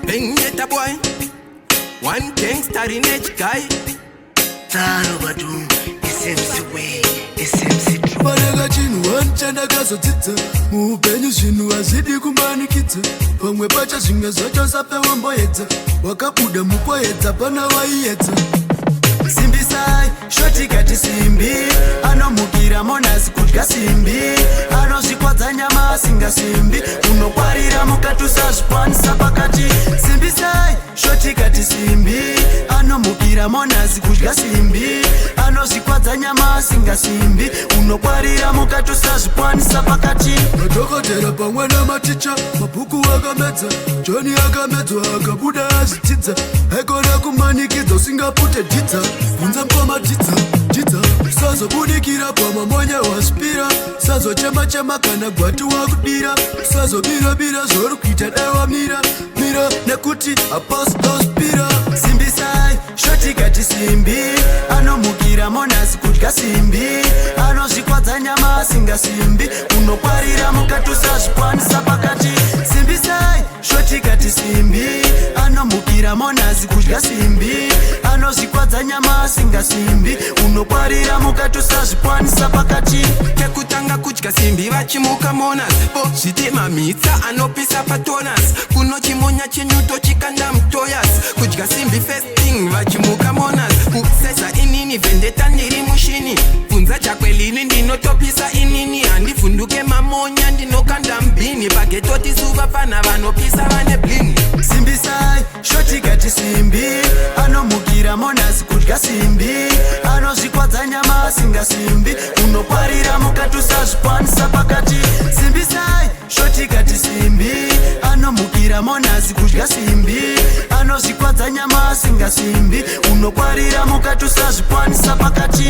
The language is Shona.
Pengeta boy, one gangster in each guy. Tano badu, SMC way, SMC true. Barega chinu wanchanda kazo tita, muupenyu shinu wazidi kumanikita. Pamwe pacha shinga zoto sape wamboyeta, wakapuda mukwoyeta pana waiyeta. Simbi sai, shoti kati simbi, ano mukira monasi kudga simbi, ano shikwadza nyama singa simbi, unokwarira mukatu sazvikwanisa pakati. Simbi sai, shoti kati simbi, ano mukira monasi kudga simbi, ano shikwadza nyama singa simbi, unokwarira mukatu sazvikwanisa pakati. Madhokotera pamwe namaticha, mabhuku akamedza, Johnny akamedzwa akabuda azvitidza, haikona kumanikidza usingapute dhidza. Unza mpoma dhidza, usazobudikira pamamonya waspira, usazochema kana gwati wakudira, usazobira zvoru kuita dai wamira nekuti apostospira. Simbi sai, shoti kati simbi, anomukira monasi kudya simbi, anozvikwadza nyama singa simbi, unokwarira mukati usazvikwanisa pakati. Simbi sai, shoti kati simbi, anomukira monasi kudya simbi, anozvikwadza nyama singa simbi, unokwarira mukati usazvikwanisa pakati. Tekutanga kudya simbi vachimuka monas, zvitema mitsa anopisa patonas, kuno chimonya chenyuto chikanda mtoyas. Kudya simbi festing vachimuka monas, kusesa inini vendeta ndiri mushini, funza chakwelini ndinotopisa inini, handivhunduke mamonya ndinokanda mbini, pagetoti suva pana vanopisa vane bling. Simbi sai, shoti kati simbi, anomukira monasi kudya simbi, anozvikwadza nyama singa simbi, unokwarira mukati usazvikwanisa pakati. Simbi sai, shoti kati simbi, anomukira monasi kudya simbi, anozvikwadza nyama singa simbi, unokwarira mukati usazvikwanisa pakati.